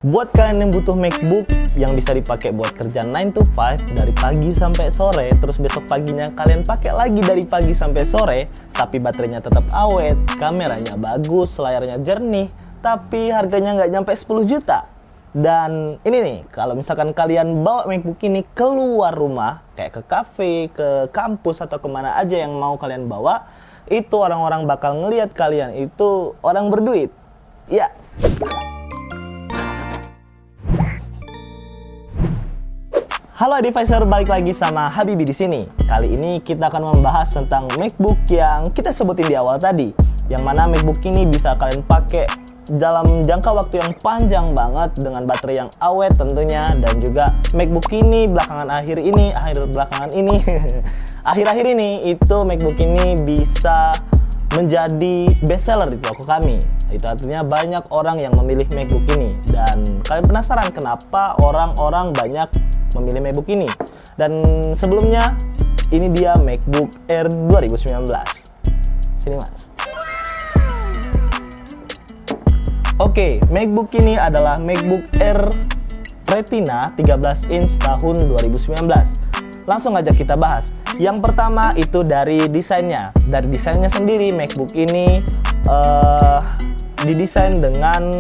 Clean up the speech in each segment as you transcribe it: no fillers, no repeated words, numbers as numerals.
Buat kalian yang butuh MacBook yang bisa dipakai buat kerja 9 to 5 dari pagi sampai sore, terus besok paginya kalian pakai lagi dari pagi sampai sore, tapi baterainya tetap awet, kameranya bagus, layarnya jernih, tapi harganya nggak nyampe 10 juta. Dan ini nih, kalau misalkan kalian bawa MacBook ini keluar rumah, kayak ke cafe, ke kampus, atau kemana aja yang mau kalian bawa, itu orang-orang bakal ngelihat kalian itu orang berduit. Ya. Halo Advisor, balik lagi sama Habibi di sini. Kali ini kita akan membahas tentang MacBook yang kita sebutin di awal tadi, yang mana MacBook ini bisa kalian pakai dalam jangka waktu yang panjang banget dengan baterai yang awet tentunya, dan juga MacBook ini akhir-akhir ini itu MacBook ini bisa menjadi best seller di toko kami. Itu artinya banyak orang yang memilih MacBook ini, dan kalian penasaran kenapa orang-orang banyak memilih MacBook ini. Dan sebelumnya, ini dia MacBook Air 2019. Sini mas. Oke, MacBook ini adalah MacBook Air Retina 13 inch tahun 2019. Langsung aja kita bahas. Yang pertama itu dari desainnya. Dari desainnya sendiri, MacBook ini didesain dengan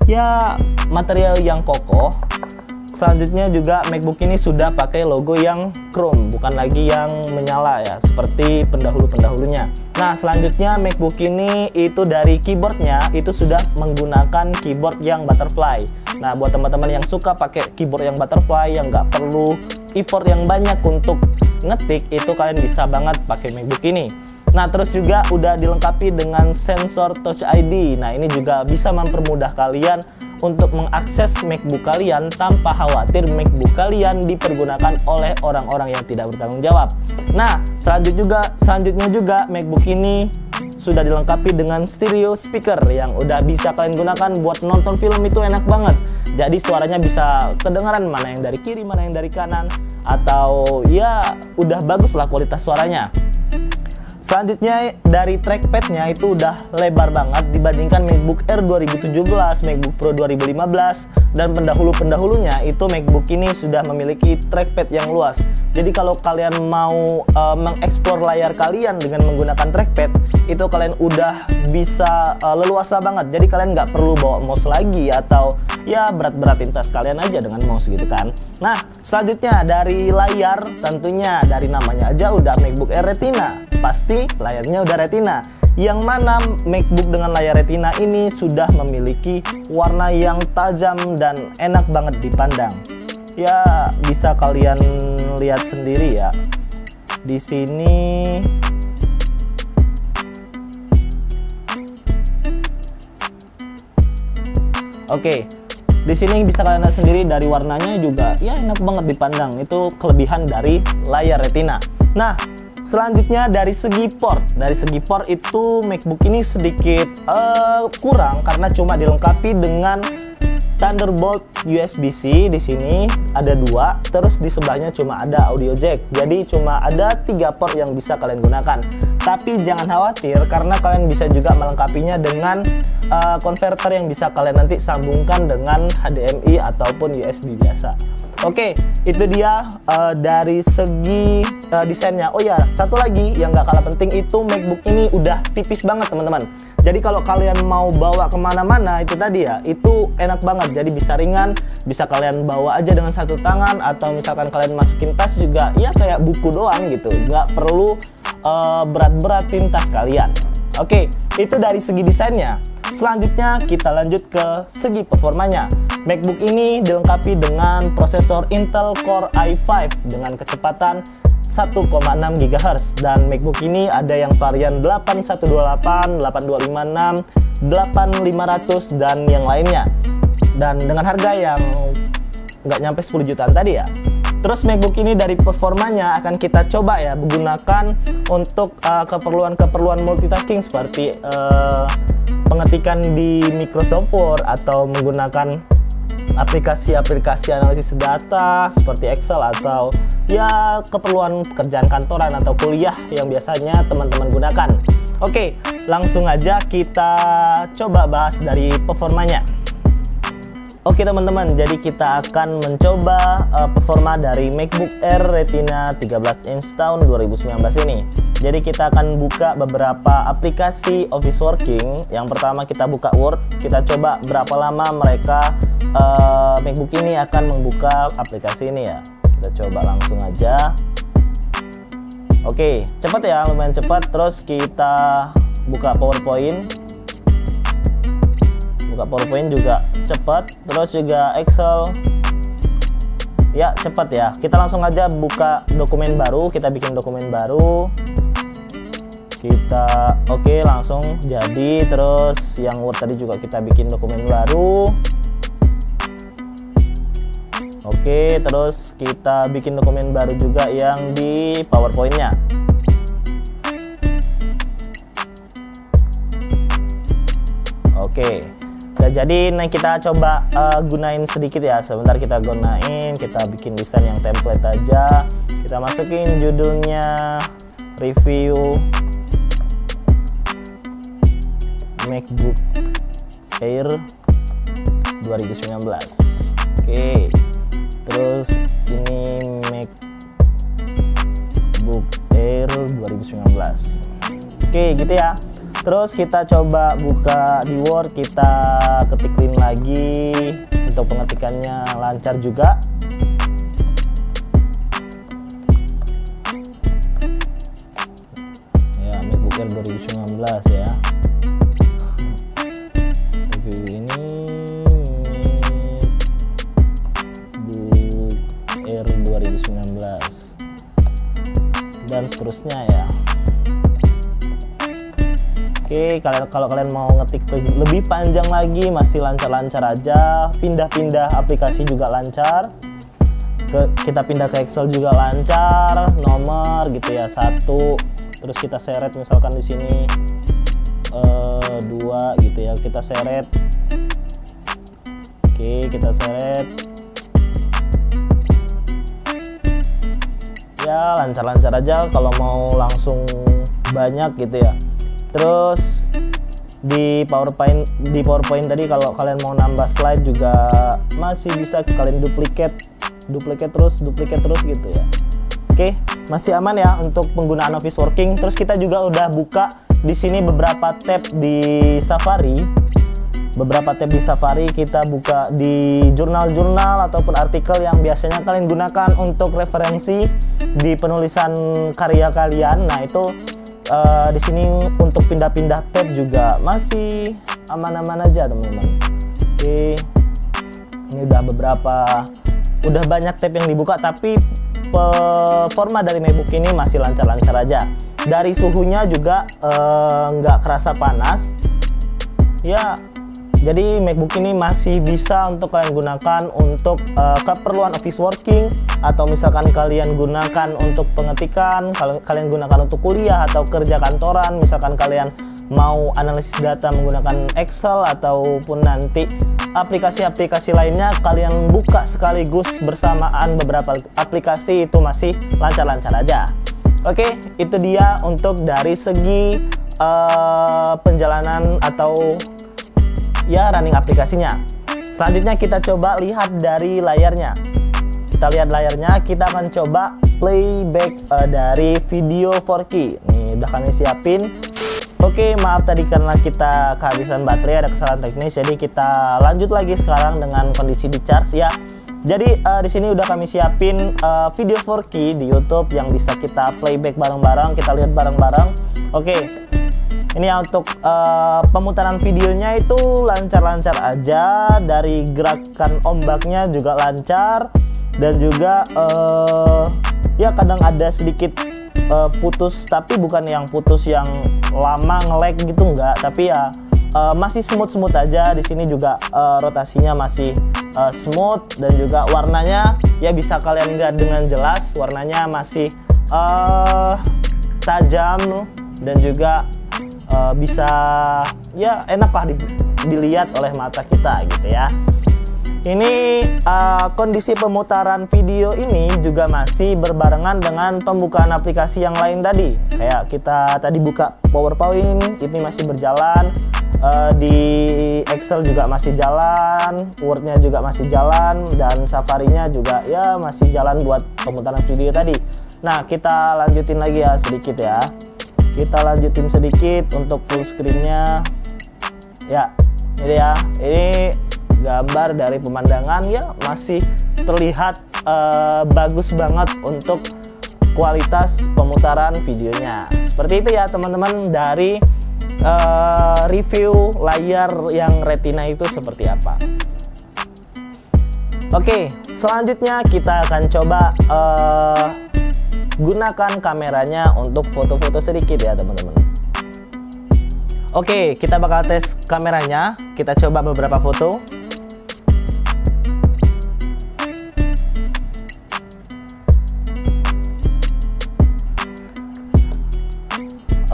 ya material yang kokoh. Selanjutnya juga MacBook ini sudah pakai logo yang chrome, bukan lagi yang menyala ya, seperti pendahulu-pendahulunya. Nah, selanjutnya MacBook ini itu dari keyboardnya itu sudah menggunakan keyboard yang butterfly. Nah, buat teman-teman yang suka pakai keyboard yang butterfly, yang nggak perlu effort yang banyak untuk ngetik, itu kalian bisa banget pakai MacBook ini. Nah, terus juga udah dilengkapi dengan sensor Touch ID. Nah, ini juga bisa mempermudah kalian untuk mengakses MacBook kalian tanpa khawatir MacBook kalian dipergunakan oleh orang-orang yang tidak bertanggung jawab. Nah, selanjutnya juga MacBook ini sudah dilengkapi dengan stereo speaker yang udah bisa kalian gunakan buat nonton film, itu enak banget. Jadi suaranya bisa kedengaran mana yang dari kiri, mana yang dari kanan, atau ya udah bagus lah kualitas suaranya. Selanjutnya dari trackpadnya itu udah lebar banget dibandingkan MacBook Air 2017, MacBook Pro 2015, dan pendahulu-pendahulunya itu MacBook ini sudah memiliki trackpad yang luas. Jadi kalau kalian mau mengeksplor layar kalian dengan menggunakan trackpad, itu kalian udah bisa leluasa banget. Jadi kalian nggak perlu bawa mouse lagi atau ya berat-beratin tas kalian aja dengan mouse gitu kan. Nah, selanjutnya dari layar, tentunya dari namanya aja udah MacBook Air Retina, pasti layarnya udah Retina, yang mana MacBook dengan layar Retina ini sudah memiliki warna yang tajam dan enak banget dipandang. Ya, bisa kalian lihat sendiri ya. Di sini oke. Di sini bisa kalian lihat sendiri dari warnanya juga ya enak banget dipandang. Itu kelebihan dari layar Retina. Nah, selanjutnya dari segi port. Dari segi port itu MacBook ini sedikit kurang karena cuma dilengkapi dengan Thunderbolt USB-C. Di sini ada 2, terus di sebelahnya cuma ada audio jack. Jadi cuma ada 3 port yang bisa kalian gunakan. Tapi jangan khawatir karena kalian bisa juga melengkapinya dengan konverter yang bisa kalian nanti sambungkan dengan HDMI ataupun USB biasa. Oke, itu dia dari segi desainnya. Oh ya, satu lagi yang nggak kalah penting itu MacBook ini udah tipis banget teman-teman. Jadi kalau kalian mau bawa kemana-mana itu tadi ya, itu enak banget. Jadi bisa ringan, bisa kalian bawa aja dengan satu tangan, atau misalkan kalian masukin tas juga, ya kayak buku doang gitu. Nggak perlu berat-beratin tas kalian. Oke, itu dari segi desainnya. Selanjutnya kita lanjut ke segi performanya. MacBook ini dilengkapi dengan prosesor Intel Core i5 dengan kecepatan 1,6 GHz, dan MacBook ini ada yang varian 8128, 8256, 8500, dan yang lainnya. Dan dengan harga yang nggak nyampe 10 jutaan tadi ya. Terus MacBook ini dari performanya akan kita coba ya gunakan untuk keperluan-keperluan multitasking seperti pengetikan di Microsoft Word atau menggunakan aplikasi-aplikasi analisis data seperti Excel, atau ya keperluan pekerjaan kantoran atau kuliah yang biasanya teman-teman gunakan. Oke, langsung aja kita coba bahas dari performanya. Oke teman-teman, jadi kita akan mencoba performa dari MacBook Air Retina 13 inch tahun 2019 ini. Jadi kita akan buka beberapa aplikasi Office Working. Yang pertama kita buka Word, kita coba berapa lama mereka MacBook ini akan membuka aplikasi ini ya. Kita coba langsung aja. Oke, cepat ya, lumayan cepat. Terus kita buka PowerPoint. Buka PowerPoint juga cepat, terus juga Excel ya cepat ya. Kita langsung aja buka dokumen baru, kita bikin dokumen baru, kita oke langsung jadi. Terus yang Word tadi juga kita bikin dokumen baru. Oke, terus kita bikin dokumen baru juga yang di PowerPoint-nya. Oke. Jadi kita coba gunain sedikit ya. Sebentar kita gunain, kita bikin desain yang template aja. Kita masukin judulnya review MacBook Air 2019. Oke. Terus ini MacBook Air 2019. Oke, gitu ya. Terus kita coba buka di Word, kita ketikin lagi untuk pengetikannya lancar juga. Ya, MacBook Air 2019 ya. Review ini MacBook Air 2019 dan seterusnya ya. Oke, kalau kalian mau ngetik lebih panjang lagi masih lancar-lancar aja, pindah-pindah aplikasi juga lancar. Kita pindah ke Excel juga lancar, nomor gitu ya, 1. Terus kita seret misalkan di sini 2 gitu ya, kita seret. Oke, kita seret. Ya, lancar-lancar aja kalau mau langsung banyak gitu ya. Terus di PowerPoint tadi kalau kalian mau nambah slide juga masih bisa kalian duplikat terus gitu ya. Oke, masih aman ya untuk penggunaan Office Working. Terus kita juga udah buka di sini beberapa tab di Safari. Kita buka di jurnal-jurnal ataupun artikel yang biasanya kalian gunakan untuk referensi di penulisan karya kalian. Nah, itu di sini untuk pindah-pindah tab juga masih aman-aman aja teman-teman. Oke, ini udah banyak tab yang dibuka, tapi performa dari MacBook ini masih lancar-lancar aja. Dari suhunya juga nggak kerasa panas ya. Jadi MacBook ini masih bisa untuk kalian gunakan untuk keperluan Office Working, atau misalkan kalian gunakan untuk pengetikan, kalian gunakan untuk kuliah atau kerja kantoran, misalkan kalian mau analisis data menggunakan Excel, ataupun nanti aplikasi-aplikasi lainnya kalian buka sekaligus bersamaan beberapa aplikasi, itu masih lancar-lancar aja. Oke, itu dia untuk dari segi penjalanan atau ya running aplikasinya. Selanjutnya kita coba lihat dari layarnya. Kita lihat layarnya, kita akan coba playback dari video 4K. Nih udah kami siapin. Oke, maaf tadi karena kita kehabisan baterai, ada kesalahan teknis. Jadi kita lanjut lagi sekarang dengan kondisi di charge ya. Jadi di sini udah kami siapin video 4K di YouTube yang bisa kita playback bareng-bareng, kita lihat bareng-bareng. Oke. Ini ya untuk pemutaran videonya itu lancar-lancar aja, dari gerakan ombaknya juga lancar, dan juga ya kadang ada sedikit putus, tapi bukan yang putus yang lama nge-lag gitu, enggak, tapi ya masih smooth aja. Di sini juga rotasinya masih smooth, dan juga warnanya ya bisa kalian lihat dengan jelas, warnanya masih tajam, dan juga bisa ya enak lah dilihat oleh mata kita gitu ya. Ini kondisi pemutaran video ini juga masih berbarengan dengan pembukaan aplikasi yang lain tadi. Kayak kita tadi buka PowerPoint, ini masih berjalan. Di Excel juga masih jalan, Word-nya juga masih jalan, dan Safari-nya juga ya masih jalan buat pemutaran video tadi. Nah, kita lanjutin lagi ya sedikit ya. Kita lanjutin sedikit untuk full screen-nya. Ya, ini ya. Ini gambar dari pemandangan ya masih terlihat bagus banget untuk kualitas pemutaran videonya. Seperti itu ya teman-teman, dari review layar yang retina itu seperti apa. Oke, selanjutnya kita akan coba gunakan kameranya untuk foto-foto sedikit ya teman-teman. Oke, kita bakal tes kameranya. Kita coba beberapa foto.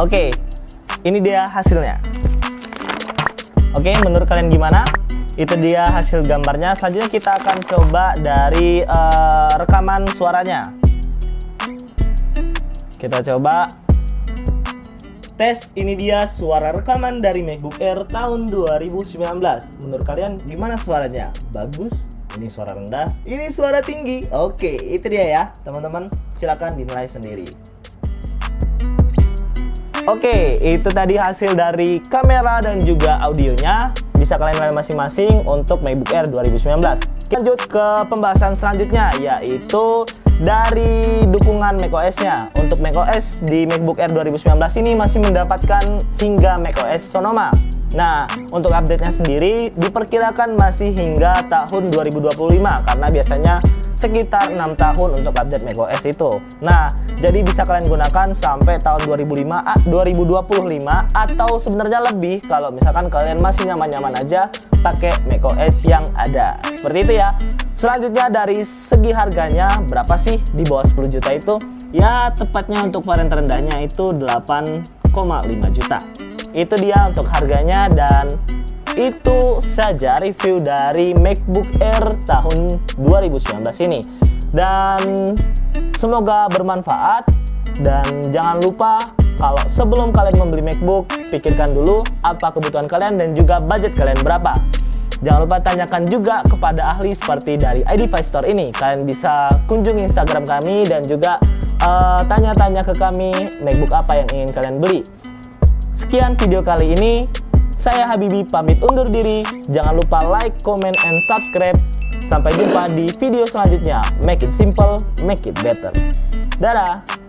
Oke, ini dia hasilnya. Oke, menurut kalian gimana? Itu dia hasil gambarnya. Selanjutnya kita akan coba dari rekaman suaranya. Kita coba tes. Ini dia suara rekaman dari MacBook Air tahun 2019. Menurut kalian gimana suaranya? Bagus? Ini suara rendah? Ini suara tinggi? Oke, itu dia ya teman-teman. Silakan dinilai sendiri. Oke, itu tadi hasil dari kamera dan juga audionya. Bisa kalian nilai masing-masing untuk MacBook Air 2019. Lanjut ke pembahasan selanjutnya, yaitu dari dukungan macOS-nya. Untuk macOS di MacBook Air 2019 ini masih mendapatkan hingga macOS Sonoma. Nah, untuk update-nya sendiri diperkirakan masih hingga tahun 2025 karena biasanya sekitar 6 tahun untuk update macOS itu. Nah, jadi bisa kalian gunakan sampai tahun 2025 atau sebenarnya lebih kalau misalkan kalian masih nyaman-nyaman aja pakai macOS yang ada. Seperti itu ya. Selanjutnya dari segi harganya, berapa sih di bawah 10 juta itu? Ya, tepatnya untuk varian terendahnya itu 8,5 juta. Itu dia untuk harganya, dan itu saja review dari MacBook Air tahun 2019 ini. Dan semoga bermanfaat, dan jangan lupa kalau sebelum kalian membeli MacBook, pikirkan dulu apa kebutuhan kalian dan juga budget kalian berapa. Jangan lupa tanyakan juga kepada ahli seperti dari iDevice Store ini. Kalian bisa kunjungi Instagram kami dan juga tanya-tanya ke kami MacBook apa yang ingin kalian beli. Sekian video kali ini. Saya Habibi pamit undur diri. Jangan lupa like, comment, and subscribe. Sampai jumpa di video selanjutnya. Make it simple, make it better. Dadah!